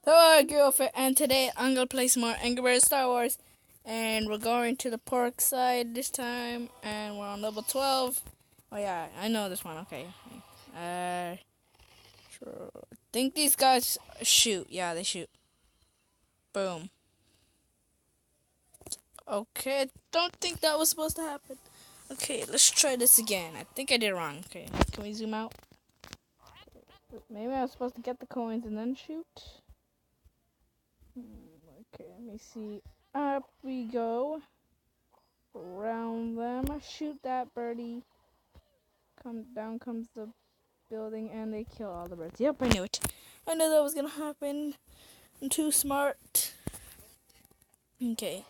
Hello, girlfriend, and today I'm gonna play some more Angry Birds Star Wars, and we're going to the park side this time, and we're on level 12. Oh yeah, I know this one. Okay. Sure. I think these guys shoot. Yeah, they shoot. Boom. Okay, I don't think that was supposed to happen. Okay, let's try this again. I think I did it wrong. Okay, can we zoom out? Maybe I was supposed to get the coins and then shoot. Okay, let me see. Up we go. Around them. Shoot that birdie. Down comes the building and they kill all the birds. Yep, I knew it. I knew that was gonna happen. I'm too smart. Okay.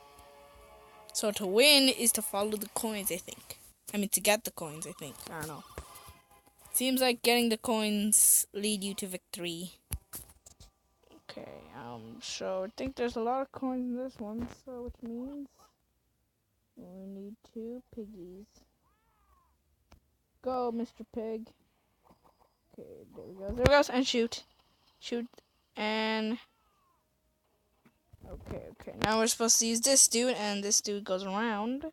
So to win is to follow the coins, I think. I mean to get the coins, I think. I don't know. Seems like getting the coins lead you to victory. Okay, so I think there's a lot of coins in this one, so which means we need 2 piggies. Go, Mr. Pig. Okay, there we go. There we go. And shoot. Shoot. And... Okay. Now we're supposed to use this dude, and this dude goes around.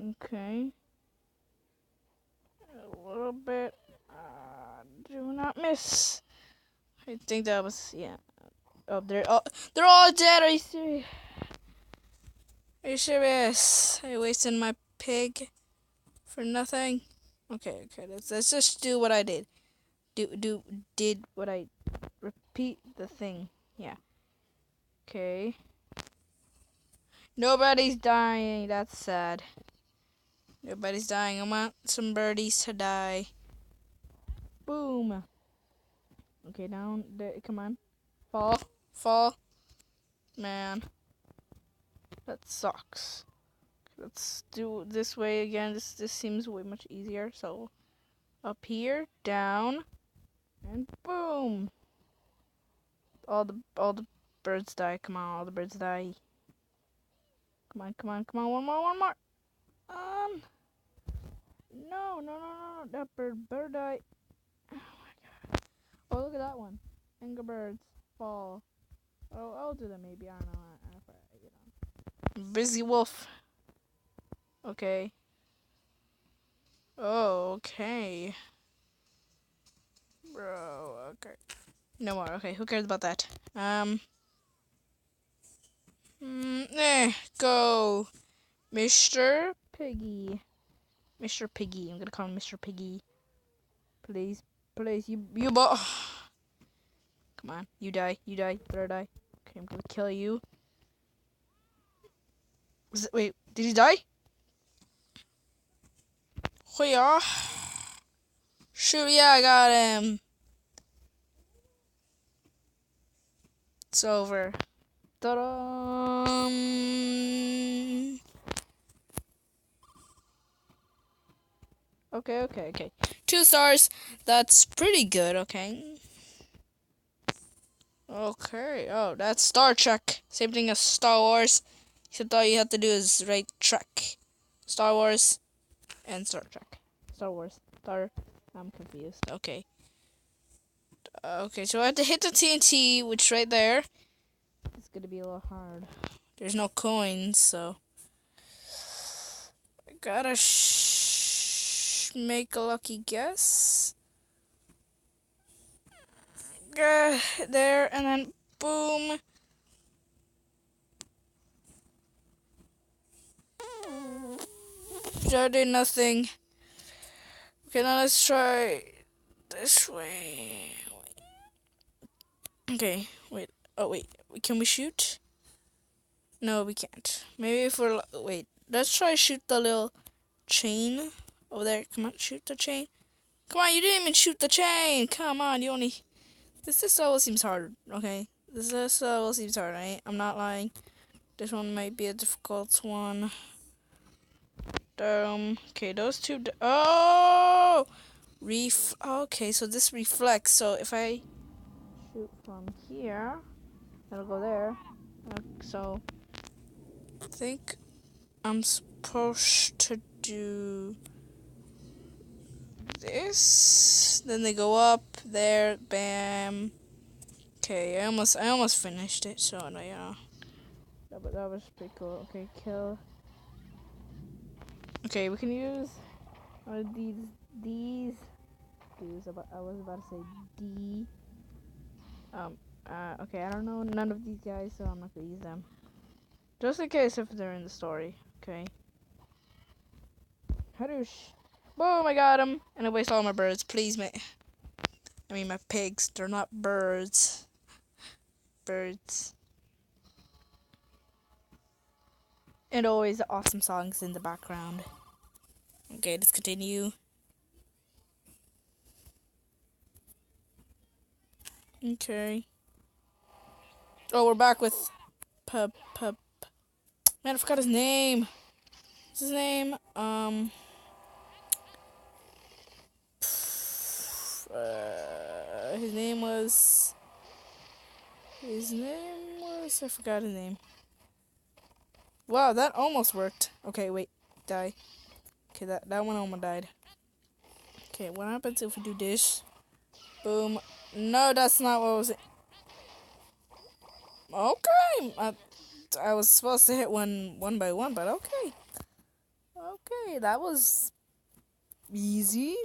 Okay. A little bit. Do not miss. I think that was... Yeah. Oh, they're all dead. Are you serious? Are you serious? I wasted my pig for nothing. Okay. Let's just do what I did. Did what I... Repeat the thing. Yeah. Okay. Nobody's dying. That's sad. Nobody's dying. I want some birdies to die. Boom. Okay, down there. Come on. Fall. Man. That sucks. Let's do it this way again. This seems way much easier. So, up here, down, and boom. All the birds die. Come on, all the birds die. Come on. One more. No. That bird died. Oh my god. Oh, look at that one. Angry Birds fall. Oh, I'll do that maybe. I don't know. I get on. Busy Wolf. Okay. Oh, okay. Bro, okay. No more. Okay, who cares about that? Go. Mr. Piggy. Mr. Piggy. I'm gonna call him Mr. Piggy. Please, you Come on, you die, better die. Okay, I'm gonna kill you. Wait, did he die? Oh yeah. Shoot, yeah, I got him. It's over. Ta-da! Okay. 2 stars. That's pretty good, okay. Okay, oh, that's Star Trek. Same thing as Star Wars. Except all you have to do is write Trek. Star Wars and Star Trek. Star Wars. I'm confused. Okay. Okay, so I have to hit the TNT, which right there. It's gonna be a little hard. There's no coins, so I gotta make a lucky guess. There, and then boom. I did nothing. Okay, now let's try this way. Okay, wait. Oh, wait. Can we shoot? No, we can't. Maybe if we're... Wait. Let's try shoot the little chain over there. Come on, shoot the chain. Come on, you didn't even shoot the chain. Come on, you only... This level seems hard, okay? This level seems hard, right? I'm not lying. This one might be a difficult one. Okay, those two... Oh! Okay, so this reflects. So if I shoot from here, it'll go there. So I think I'm supposed to do this. Then they go up there. Bam. Okay, I almost finished it. So no, yeah, that was pretty cool. Okay, kill. Okay, we can use these. I was about to say D. Um. Okay, I don't know none of these guys, so I'm not gonna use them. Just in case if they're in the story. Okay. Hadoosh. Boom! I got him, and I waste all my birds. Please, mate. I mean my pigs. They're not birds. Birds. And always awesome songs in the background. Okay, let's continue. Okay. Oh, we're back with Pup. Man, I forgot his name. What's his name? His name was. I forgot his name. Wow, that almost worked. Okay, wait. Die. Okay, that one almost died. Okay, what happens if we do this? Boom. No, that's not what was it. Okay. I was supposed to hit one by one, but okay. Okay, that was easy.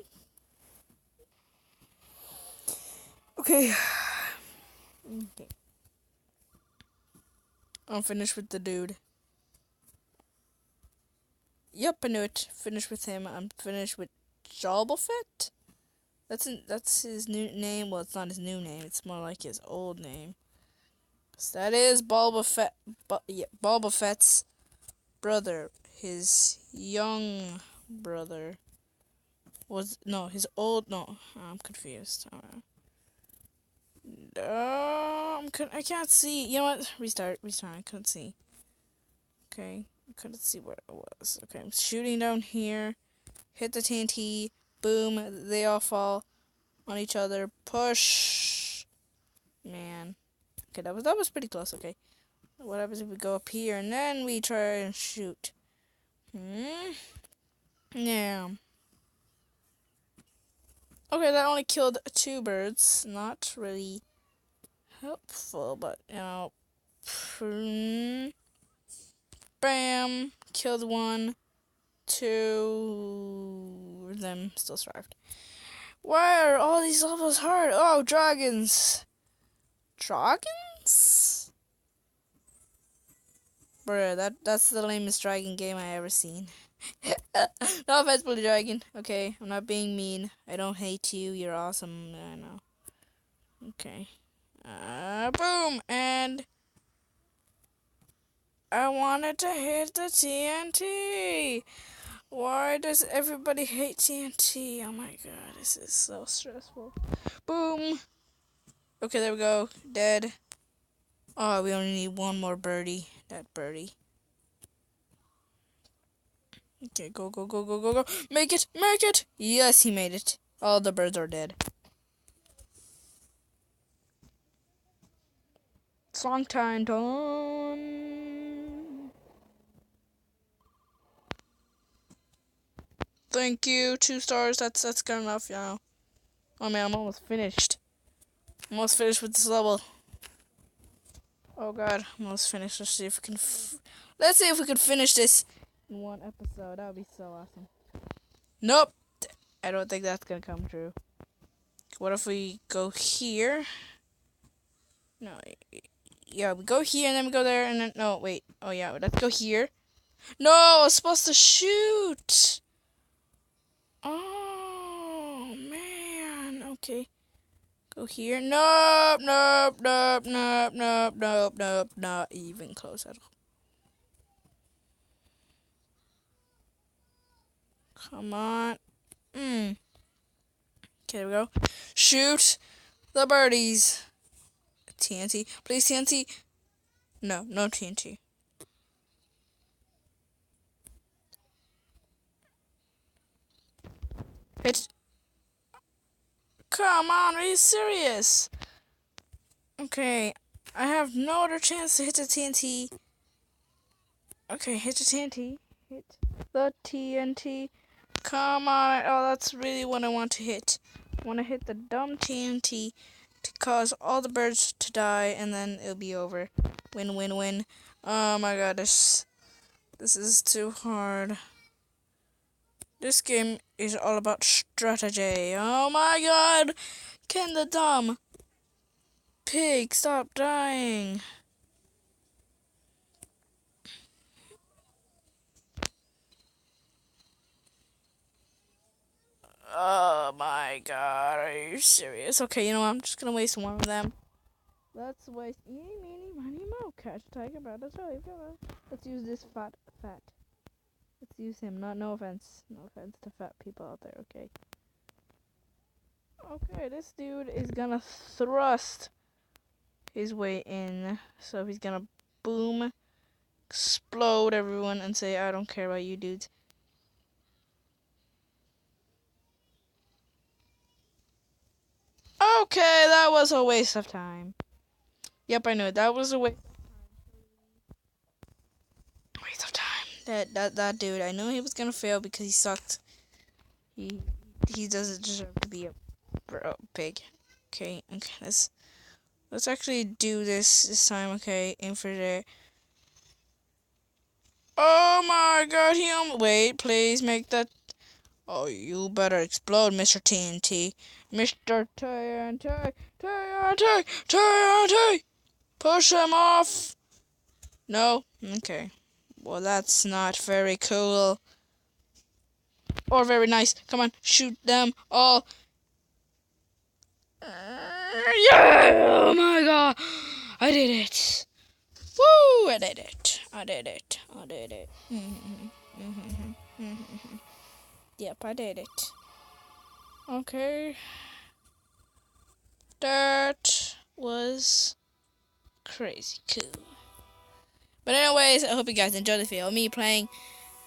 Okay. Okay. I'm finished with the dude. Yep, I knew it. Finished with him. I'm finished with Jobofet. That's his new name. Well, it's not his new name. It's more like his old name. So that is Bulbafet. Bulbafet's brother. His young brother was his old. No, I'm confused. I can't see. You know what? Restart. I couldn't see. Okay, I couldn't see what it was. Okay, I'm shooting down here. Hit the TNT. Boom. They all fall on each other. Push. Man. Okay, that was pretty close. Okay. What happens if we go up here and then we try and shoot? Yeah. Okay, that only killed 2 birds. Not really helpful, but bam, killed 1. 2 of them still survived. Why are all these levels hard? Oh, dragons. Dragons? Bruh, that's the lamest dragon game I ever seen. No offense, Blue Dragon. Okay, I'm not being mean. I don't hate you. You're awesome. I know. Okay. Boom! And I wanted to hit the TNT. Why does everybody hate TNT? Oh my god, this is so stressful. Boom! Okay, there we go. Dead. Oh, we only need one more birdie. That birdie. Okay, go. Make it! Yes, he made it. All the birds are dead. Song time. Thank you. 2 stars. That's good enough, Oh man, I'm almost finished. Almost finished with this level. Oh god, I'm almost finished. Let's see if we can. Let's see if we can finish this in one episode. That would be so awesome. Nope. I don't think that's gonna come true. What if we go here? No. Yeah, we go here and then we go there and then no, wait. Oh yeah, let's go here. No, I was supposed to shoot. Oh man. Okay. Go here. Nope. Not even close at all. Come on. Okay, there we go. Shoot the birdies. TNT. Please, TNT. No TNT. Hit. Come on, are you serious? Okay, I have no other chance to hit the TNT. Okay, hit the TNT. Hit the TNT. Come on. Oh, that's really what I want to hit. I want to hit the dumb TNT. to cause all the birds to die, and then it'll be over. Win, win, win. Oh my god, this is too hard. This game is all about strategy. Oh my god! Can the dumb pig stop dying? Oh my god, are you serious? Okay, you know what? I'm just gonna waste one of them. Let's waste eeny, meeny, miny, mo. Catch a tiger by the tail. Let's use this fat. Let's use him. No offense. No offense to fat people out there, okay? Okay, this dude is gonna thrust his way in. So he's gonna boom, explode everyone, and say, I don't care about you dudes. Okay, that was a waste of time. Yep, I knew it. That was a waste of time. That dude, I knew he was gonna fail because he sucked. He doesn't deserve to be a pig. Okay, let's actually do this time. Okay, aim for there. Oh my god, wait, please make that. Oh, you better explode, Mr. TNT. Mr. TNT, TNT, TNT! Push him off! No? Okay. Well, that's not very cool. Or very nice. Come on, shoot them all. Yeah! Oh my god! I did it! Woo! I did it. I did it. I did it. Yep, I did it. Okay. That was crazy cool. But anyways, I hope you guys enjoyed the video. Me playing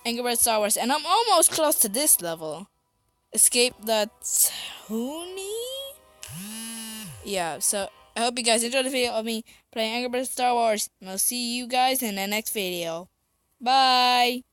Angry Birds Star Wars, and I'm almost close to this level. Escape the Tony? Yeah, so I hope you guys enjoyed the video of me playing Angry Birds Star Wars, and I'll see you guys in the next video. Bye!